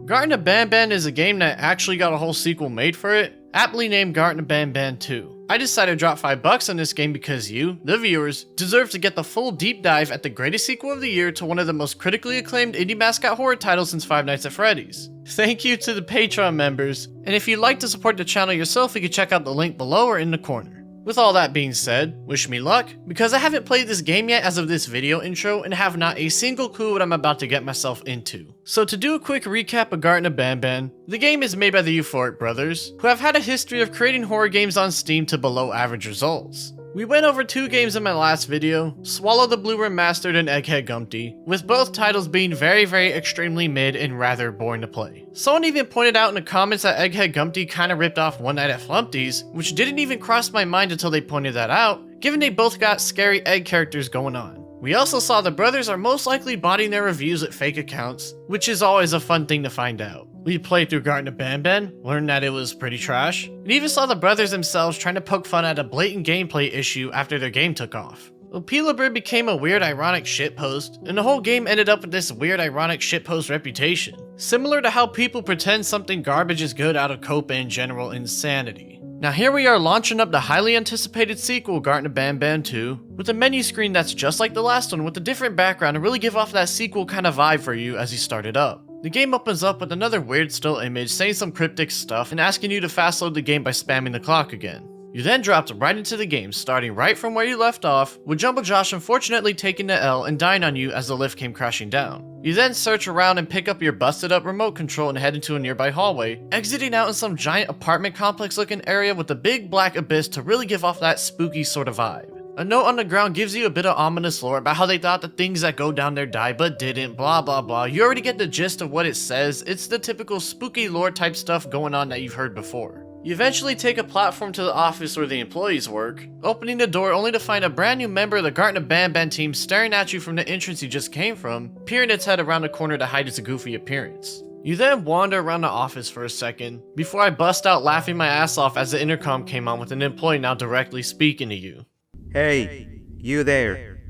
Garten of Banban is a game that actually got a whole sequel made for it, aptly named Garten of Banban 2. I decided to drop $5 on this game because you, the viewers, deserve to get the full deep dive at the greatest sequel of the year to one of the most critically acclaimed indie mascot horror titles since Five Nights at Freddy's. Thank you to the Patreon members, and if you'd like to support the channel yourself, you can check out the link below or in the corner. With all that being said, wish me luck, because I haven't played this game yet as of this video intro and have not a single clue what I'm about to get myself into. So to do a quick recap of Garten of Banban, the game is made by the Euphoric brothers, who have had a history of creating horror games on Steam to below average results. We went over 2 games in my last video, Swallow the Blue Remastered and Egghead Gumpty, with both titles being very extremely mid and rather boring to play. Someone even pointed out in the comments that Egghead Gumpty kinda ripped off One Night at Flumpty's, which didn't even cross my mind until they pointed that out, given they both got scary egg characters going on. We also saw the brothers are most likely botting their reviews at fake accounts, which is always a fun thing to find out. We played through Garten of Banban, learned that it was pretty trash, and even saw the brothers themselves trying to poke fun at a blatant gameplay issue after their game took off. Well, Peelabird became a weird ironic shitpost, and the whole game ended up with this weird ironic shitpost reputation. Similar to how people pretend something garbage is good out of Copa in general insanity. Now here we are launching up the highly anticipated sequel Garten of Banban 2 with a menu screen that's just like the last one with a different background to really give off that sequel kind of vibe for you as you start it up. The game opens up with another weird still image saying some cryptic stuff and asking you to fast load the game by spamming the clock again. You then dropped right into the game, starting right from where you left off, with Jumbo Josh unfortunately taking the L and dying on you as the lift came crashing down. You then search around and pick up your busted up remote control and head into a nearby hallway, exiting out in some giant apartment complex looking area with a big black abyss to really give off that spooky sort of vibe. A note on the ground gives you a bit of ominous lore about how they thought the things that go down there die but didn't, blah blah blah. You already get the gist of what it says. It's the typical spooky lore type stuff going on that you've heard before. You eventually take a platform to the office where the employees work, opening the door only to find a brand new member of the Garten of Banban team staring at you from the entrance you just came from, peering its head around the corner to hide its goofy appearance. You then wander around the office for a second, before I bust out laughing my ass off as the intercom came on with an employee now directly speaking to you. Hey, you there.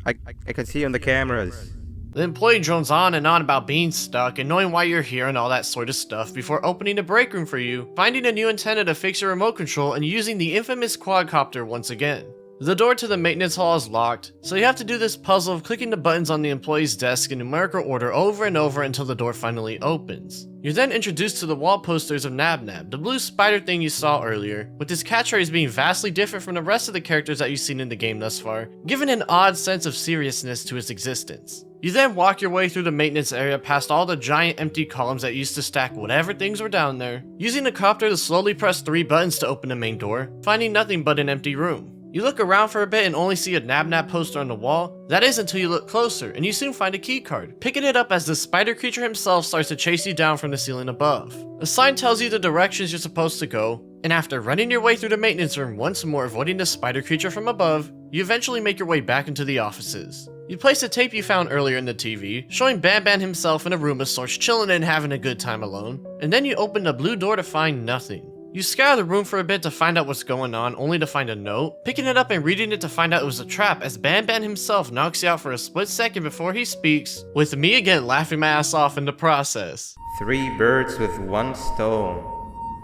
I can see you on the cameras. The employee drones on and on about being stuck and knowing why you're here and all that sort of stuff before opening the break room for you, finding a new antenna to fix your remote control and using the infamous quadcopter once again. The door to the maintenance hall is locked, so you have to do this puzzle of clicking the buttons on the employee's desk in numerical order over and over until the door finally opens. You're then introduced to the wall posters of Nab Nab, the blue spider thing you saw earlier, with his catchphrase being vastly different from the rest of the characters that you've seen in the game thus far, giving an odd sense of seriousness to its existence. You then walk your way through the maintenance area past all the giant empty columns that used to stack whatever things were down there, using the copter to slowly press 3 buttons to open the main door, finding nothing but an empty room. You look around for a bit and only see a Nab Nab poster on the wall. That is until you look closer, and you soon find a key card, picking it up as the spider creature himself starts to chase you down from the ceiling above. A sign tells you the directions you're supposed to go, and after running your way through the maintenance room once more avoiding the spider creature from above, you eventually make your way back into the offices. You place a tape you found earlier in the TV, showing Banban himself in a room of sorts chilling and having a good time alone, and then you open the blue door to find nothing. You scour the room for a bit to find out what's going on, only to find a note, picking it up and reading it to find out it was a trap as Banban himself knocks you out for a split second before he speaks, with me again laughing my ass off in the process. 3 birds with 1 stone.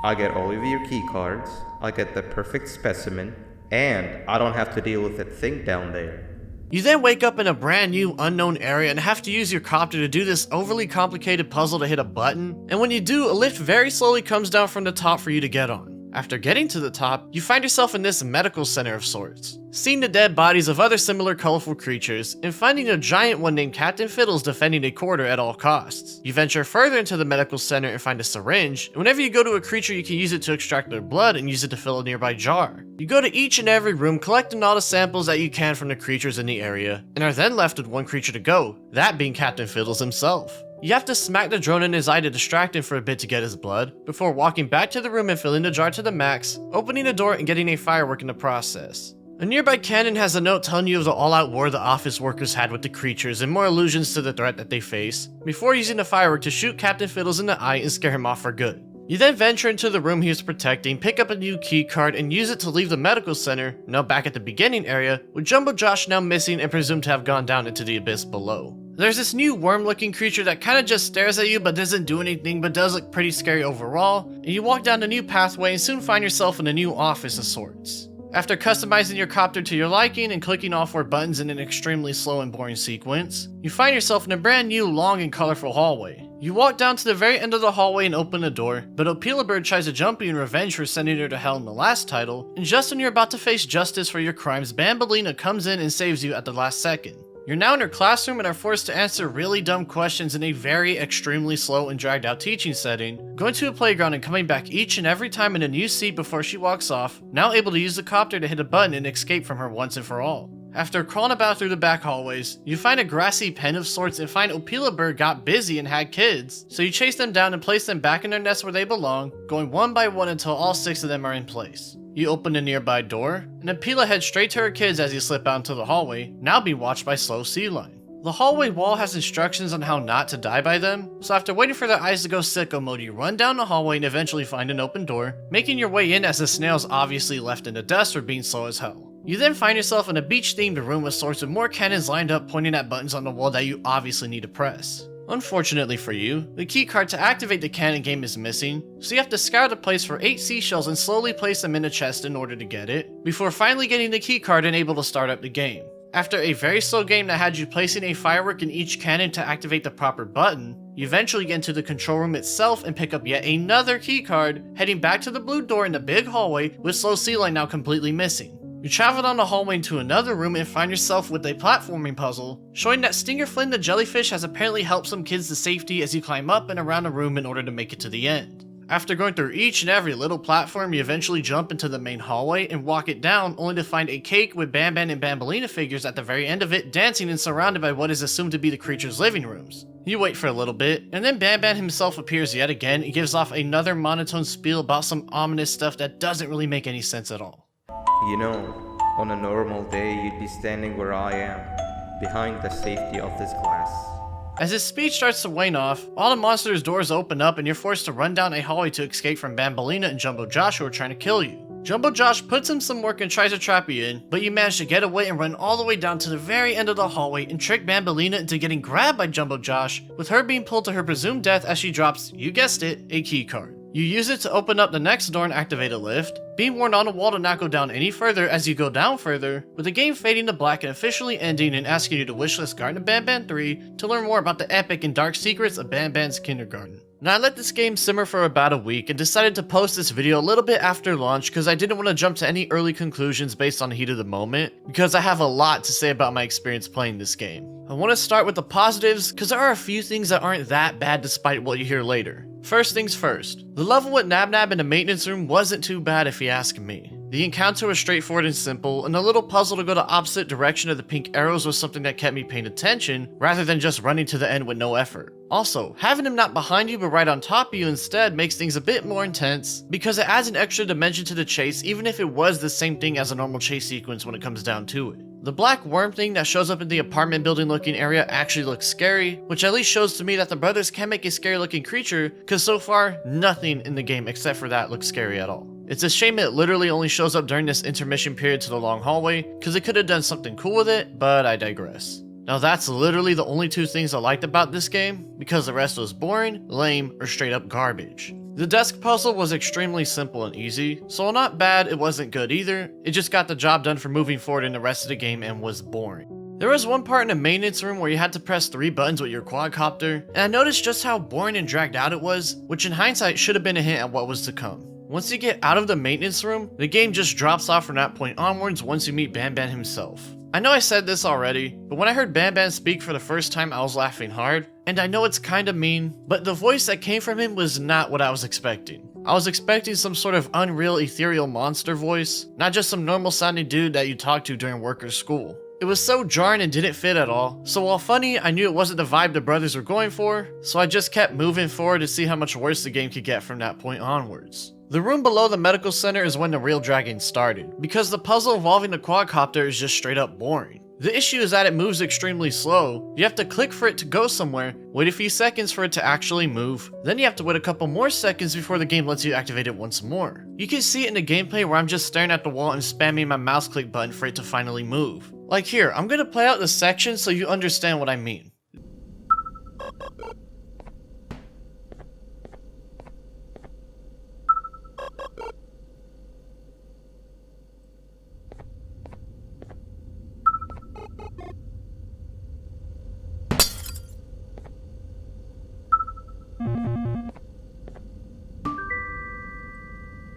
I get all of your key cards, I get the perfect specimen, and I don't have to deal with that thing down there. You then wake up in a brand new unknown area and have to use your copter to do this overly complicated puzzle to hit a button, and when you do, a lift very slowly comes down from the top for you to get on. After getting to the top, you find yourself in this medical center of sorts, seeing the dead bodies of other similar colorful creatures, and finding a giant one named Captain Fiddles defending a quarter at all costs. You venture further into the medical center and find a syringe, and whenever you go to a creature you can use it to extract their blood and use it to fill a nearby jar. You go to each and every room collecting all the samples that you can from the creatures in the area, and are then left with one creature to go, that being Captain Fiddles himself. You have to smack the drone in his eye to distract him for a bit to get his blood, before walking back to the room and filling the jar to the max, opening the door and getting a firework in the process. A nearby cannon has a note telling you of the all-out war the office workers had with the creatures and more allusions to the threat that they face, before using the firework to shoot Captain Fiddles in the eye and scare him off for good. You then venture into the room he was protecting, pick up a new key card, and use it to leave the medical center, now back at the beginning area, with Jumbo Josh now missing and presumed to have gone down into the abyss below. There's this new worm-looking creature that kinda just stares at you but doesn't do anything but does look pretty scary overall, and you walk down a new pathway and soon find yourself in a new office of sorts. After customizing your copter to your liking and clicking all 4 buttons in an extremely slow and boring sequence, you find yourself in a brand new long and colorful hallway. You walk down to the very end of the hallway and open the door, but Opila Bird tries to jump you in revenge for sending her to hell in the last title, and just when you're about to face justice for your crimes, Banbalina comes in and saves you at the last second. You're now in her classroom and are forced to answer really dumb questions in a very extremely slow and dragged out teaching setting, going to a playground and coming back each and every time in a new seat before she walks off, now able to use the copter to hit a button and escape from her once and for all. After crawling about through the back hallways, you find a grassy pen of sorts and find Opila Bird got busy and had kids, so you chase them down and place them back in their nest where they belong, going one by one until all 6 of them are in place. You open a nearby door, and Opila heads straight to her kids as you slip out into the hallway, now being watched by Slow Sea Lion. The hallway wall has instructions on how not to die by them, so after waiting for their eyes to go sicko mode, you run down the hallway and eventually find an open door, making your way in as the snail's obviously left in the dust for being slow as hell. You then find yourself in a beach-themed room with sorts of more cannons lined up pointing at buttons on the wall that you obviously need to press. Unfortunately for you, the keycard to activate the cannon game is missing, so you have to scour the place for 8 seashells and slowly place them in a chest in order to get it, before finally getting the keycard and able to start up the game. After a very slow game that had you placing a firework in each cannon to activate the proper button, you eventually get into the control room itself and pick up yet another keycard, heading back to the blue door in the big hallway with Slow Sea Lion now completely missing. You travel down the hallway into another room and find yourself with a platforming puzzle, showing that Stinger Flynn the jellyfish has apparently helped some kids to safety as you climb up and around the room in order to make it to the end. After going through each and every little platform, you eventually jump into the main hallway and walk it down, only to find a cake with Banban and Banbalina figures at the very end of it, dancing and surrounded by what is assumed to be the creature's living rooms. You wait for a little bit, and then Banban himself appears yet again and gives off another monotone spiel about some ominous stuff that doesn't really make any sense at all. You know, on a normal day, you'd be standing where I am, behind the safety of this glass. As his speech starts to wane off, all the monsters' doors open up and you're forced to run down a hallway to escape from Banbalina and Jumbo Josh who are trying to kill you. Jumbo Josh puts in some work and tries to trap you in, but you manage to get away and run all the way down to the very end of the hallway and trick Banbalina into getting grabbed by Jumbo Josh, with her being pulled to her presumed death as she drops, you guessed it, a keycard. You use it to open up the next door and activate a lift, being warned on the wall to not go down any further as you go down further, with the game fading to black and officially ending and asking you to wishlist Garten of Banban 3 to learn more about the epic and dark secrets of Banban's kindergarten. Now I let this game simmer for about a week and decided to post this video a little bit after launch because I didn't want to jump to any early conclusions based on the heat of the moment, because I have a lot to say about my experience playing this game. I want to start with the positives because there are a few things that aren't that bad despite what you hear later. First things first, the level with Nab Nab in the maintenance room wasn't too bad if you ask me. The encounter was straightforward and simple, and the little puzzle to go the opposite direction of the pink arrows was something that kept me paying attention, rather than just running to the end with no effort. Also, having him not behind you but right on top of you instead makes things a bit more intense, because it adds an extra dimension to the chase even if it was the same thing as a normal chase sequence when it comes down to it. The black worm thing that shows up in the apartment building looking area actually looks scary, which at least shows to me that the brothers can make a scary looking creature, cause so far, nothing in the game except for that looks scary at all. It's a shame it literally only shows up during this intermission period to the long hallway, cause it could have done something cool with it, but I digress. Now that's literally the only 2 things I liked about this game, because the rest was boring, lame, or straight up garbage. The desk puzzle was extremely simple and easy, so while not bad, it wasn't good either, it just got the job done for moving forward in the rest of the game and was boring. There was one part in the maintenance room where you had to press 3 buttons with your quadcopter, and I noticed just how boring and dragged out it was, which in hindsight should have been a hint at what was to come. Once you get out of the maintenance room, the game just drops off from that point onwards once you meet Banban himself. I know I said this already, but when I heard Banban speak for the first time I was laughing hard, and I know it's kinda mean, but the voice that came from him was not what I was expecting. I was expecting some sort of unreal ethereal monster voice, not just some normal sounding dude that you talk to during work or school. It was so jarring and didn't fit at all, so while funny, I knew it wasn't the vibe the brothers were going for, so I just kept moving forward to see how much worse the game could get from that point onwards. The room below the medical center is when the real dragging started, because the puzzle involving the quadcopter is just straight up boring. The issue is that it moves extremely slow, you have to click for it to go somewhere, wait a few seconds for it to actually move, then you have to wait a couple more seconds before the game lets you activate it once more. You can see it in the gameplay where I'm just staring at the wall and spamming my mouse click button for it to finally move. Like here, I'm gonna play out the section so you understand what I mean.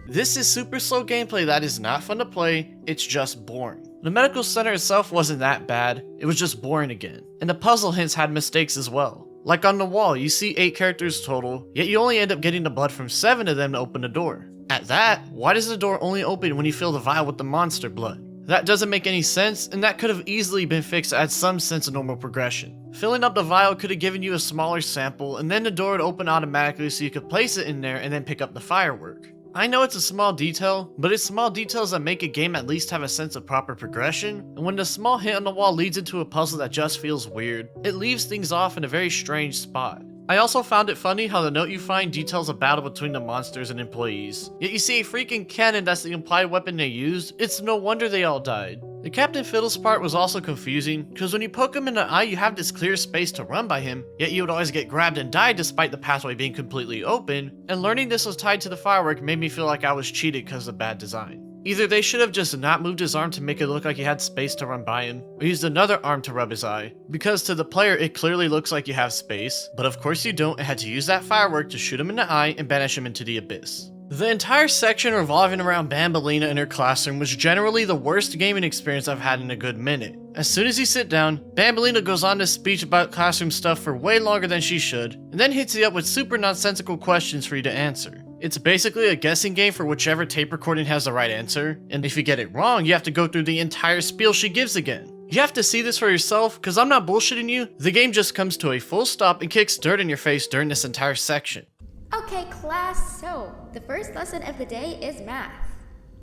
This is super slow gameplay that is not fun to play, it's just boring. The medical center itself wasn't that bad, it was just boring again. And the puzzle hints had mistakes as well. Like on the wall, you see 8 characters total, yet you only end up getting the blood from 7 of them to open the door. At that, why does the door only open when you fill the vial with the monster blood? That doesn't make any sense, and that could have easily been fixed to add some sense of normal progression. Filling up the vial could have given you a smaller sample, and then the door would open automatically so you could place it in there and then pick up the firework. I know it's a small detail, but it's small details that make a game at least have a sense of proper progression, and when the small hint on the wall leads into a puzzle that just feels weird, it leaves things off in a very strange spot. I also found it funny how the note you find details a battle between the monsters and employees, yet you see a freaking cannon that's the implied weapon they used. It's no wonder they all died. The Captain Fiddles part was also confusing, because when you poke him in the eye you have this clear space to run by him, yet you would always get grabbed and die despite the pathway being completely open, and learning this was tied to the firework made me feel like I was cheated because of bad design. Either they should have just not moved his arm to make it look like he had space to run by him, or used another arm to rub his eye, because to the player it clearly looks like you have space, but of course you don't and had to use that firework to shoot him in the eye and banish him into the abyss. The entire section revolving around Banbalina and her classroom was generally the worst gaming experience I've had in a good minute. As soon as you sit down, Banbalina goes on to speech about classroom stuff for way longer than she should, and then hits you up with super nonsensical questions for you to answer. It's basically a guessing game for whichever tape recording has the right answer, and if you get it wrong, you have to go through the entire spiel she gives again. You have to see this for yourself, cause I'm not bullshitting you, the game just comes to a full stop and kicks dirt in your face during this entire section. Okay class, so the first lesson of the day is math.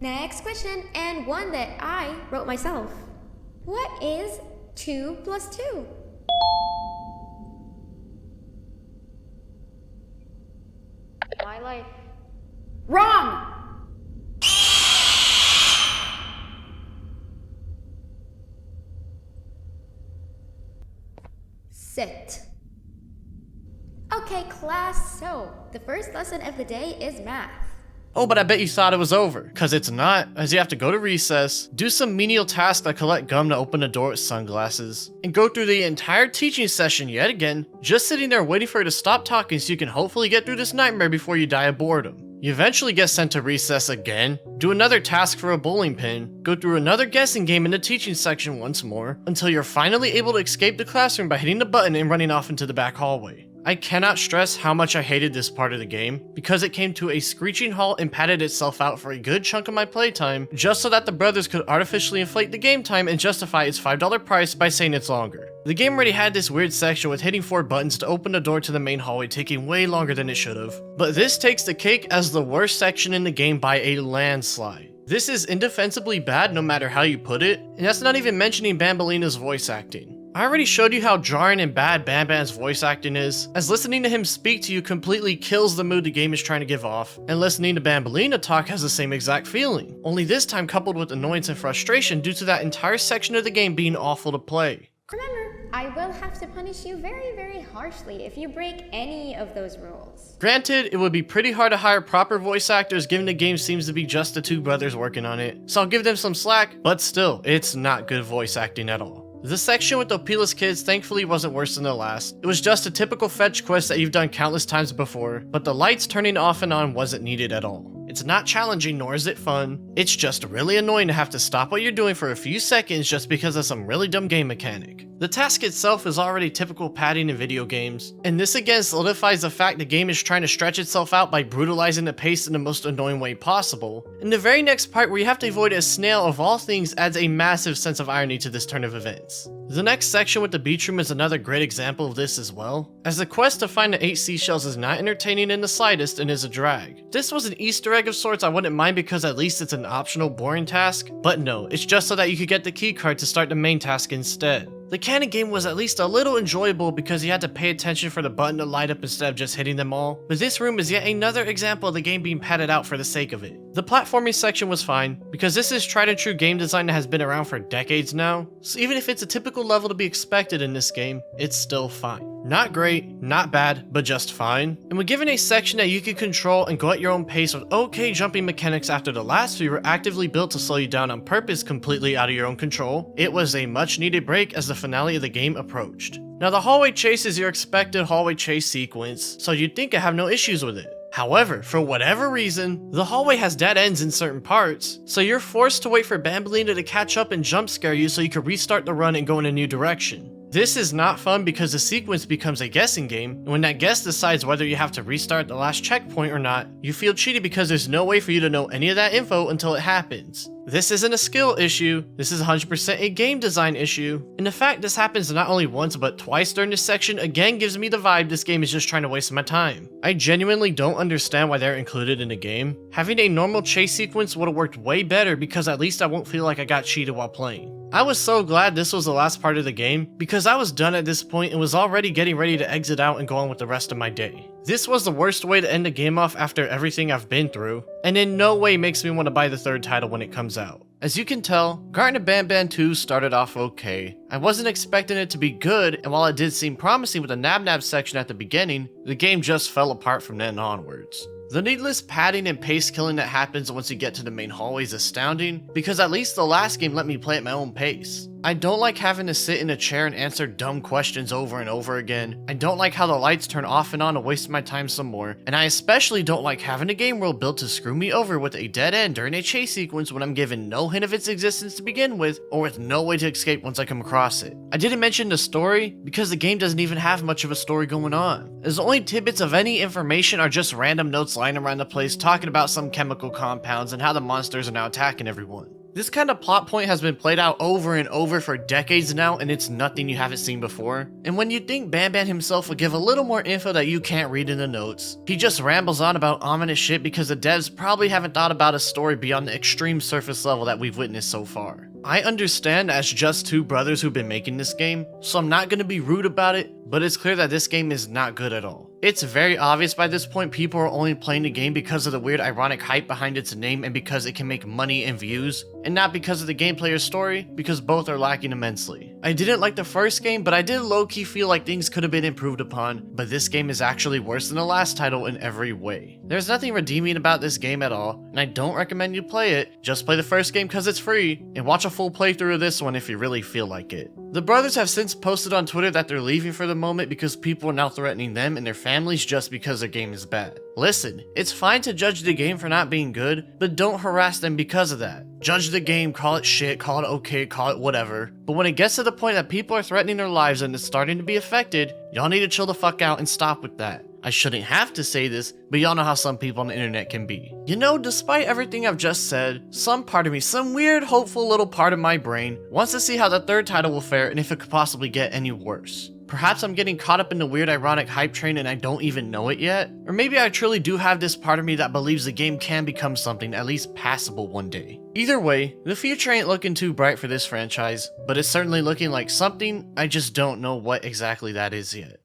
Next question, and one that I wrote myself. What is 2 plus 2? My life. Wrong! Sit. Okay class, so the first lesson of the day is math. Oh, but I bet you thought it was over, cause it's not, as you have to go to recess, do some menial tasks like collect gum to open a door with sunglasses, and go through the entire teaching session yet again, just sitting there waiting for her to stop talking so you can hopefully get through this nightmare before you die of boredom. You eventually get sent to recess again, do another task for a bowling pin, go through another guessing game in the teaching section once more, until you're finally able to escape the classroom by hitting the button and running off into the back hallway. I cannot stress how much I hated this part of the game, because it came to a screeching halt and padded itself out for a good chunk of my playtime, just so that the brothers could artificially inflate the game time and justify its $5 price by saying it's longer. The game already had this weird section with hitting 4 buttons to open the door to the main hallway taking way longer than it should have, but this takes the cake as the worst section in the game by a landslide. This is indefensibly bad no matter how you put it, and that's not even mentioning Banbalina's voice acting. I already showed you how jarring and bad Banban's voice acting is, as listening to him speak to you completely kills the mood the game is trying to give off, and listening to Banbalina talk has the same exact feeling, only this time coupled with annoyance and frustration due to that entire section of the game being awful to play. Remember, I will have to punish you very, very harshly if you break any of those rules. Granted, it would be pretty hard to hire proper voice actors given the game seems to be just the 2 brothers working on it, so I'll give them some slack, but still, it's not good voice acting at all. The section with the Opelus kids thankfully wasn't worse than the last. It was just a typical fetch quest that you've done countless times before, but the lights turning off and on wasn't needed at all. It's not challenging nor is it fun, it's just really annoying to have to stop what you're doing for a few seconds just because of some really dumb game mechanic. The task itself is already typical padding in video games, and this again solidifies the fact the game is trying to stretch itself out by brutalizing the pace in the most annoying way possible, and the very next part where you have to avoid a snail of all things adds a massive sense of irony to this turn of events. The next section with the beach room is another great example of this as well, as the quest to find the 8 seashells is not entertaining in the slightest and is a drag. This was an Easter egg of sorts I wouldn't mind because at least it's an optional boring task, but no, it's just so that you could get the key card to start the main task instead. The canon game was at least a little enjoyable because you had to pay attention for the button to light up instead of just hitting them all, but this room is yet another example of the game being padded out for the sake of it. The platforming section was fine, because this is tried and true game design that has been around for decades now, so even if it's a typical level to be expected in this game, it's still fine. Not great, not bad, but just fine. And when given a section that you can control and go at your own pace with okay jumping mechanics after the last few were actively built to slow you down on purpose completely out of your own control, it was a much needed break as the finale of the game approached. Now the hallway chase is your expected hallway chase sequence, so you'd think I have no issues with it. However, for whatever reason, the hallway has dead ends in certain parts, so you're forced to wait for Bambolina to catch up and jump scare you so you can restart the run and go in a new direction. This is not fun because the sequence becomes a guessing game, and when that guess decides whether you have to restart the last checkpoint or not, you feel cheated because there's no way for you to know any of that info until it happens. This isn't a skill issue, this is 100% a game design issue, and the fact this happens not only once but twice during this section again gives me the vibe this game is just trying to waste my time. I genuinely don't understand why they're included in the game. Having a normal chase sequence would have worked way better because at least I won't feel like I got cheated while playing. I was so glad this was the last part of the game because I was done at this point and was already getting ready to exit out and go on with the rest of my day. This was the worst way to end the game off after everything I've been through, and in no way makes me want to buy the third title when it comes out. As you can tell, Garten of Banban 2 started off okay. I wasn't expecting it to be good, and while it did seem promising with the nab-nab section at the beginning, the game just fell apart from then onwards. The needless padding and pace killing that happens once you get to the main hallway is astounding, because at least the last game let me play at my own pace. I don't like having to sit in a chair and answer dumb questions over and over again. I don't like how the lights turn off and on to waste my time some more, and I especially don't like having a game world built to screw me over with a dead end during a chase sequence when I'm given no hint of its existence to begin with, or with no way to escape once I come across it. I didn't mention the story, because the game doesn't even have much of a story going on. As only tidbits of any information are just random notes lying around the place talking about some chemical compounds and how the monsters are now attacking everyone. This kind of plot point has been played out over and over for decades now, and it's nothing you haven't seen before. And when you think Banban himself would give a little more info that you can't read in the notes, he just rambles on about ominous shit because the devs probably haven't thought about a story beyond the extreme surface level that we've witnessed so far. I understand as just two brothers who've been making this game, so I'm not going to be rude about it, but it's clear that this game is not good at all. It's very obvious by this point people are only playing the game because of the weird ironic hype behind its name and because it can make money and views, and not because of the gameplay or story, because both are lacking immensely. I didn't like the first game, but I did low-key feel like things could have been improved upon, but this game is actually worse than the last title in every way. There's nothing redeeming about this game at all, and I don't recommend you play it. Just play the first game because it's free, and watch a full playthrough of this one if you really feel like it. The brothers have since posted on Twitter that they're leaving for the moment because people are now threatening them and their families just because their game is bad. Listen, it's fine to judge the game for not being good, but don't harass them because of that. Judge the game, call it shit, call it okay, call it whatever. But when it gets to the point that people are threatening their lives and it's starting to be affected, y'all need to chill the fuck out and stop with that. I shouldn't have to say this, but y'all know how some people on the internet can be. You know, despite everything I've just said, some part of me, some weird hopeful little part of my brain, wants to see how the third title will fare and if it could possibly get any worse. Perhaps I'm getting caught up in the weird ironic hype train and I don't even know it yet. Or maybe I truly do have this part of me that believes the game can become something at least passable one day. Either way, the future ain't looking too bright for this franchise, but it's certainly looking like something, I just don't know what exactly that is yet.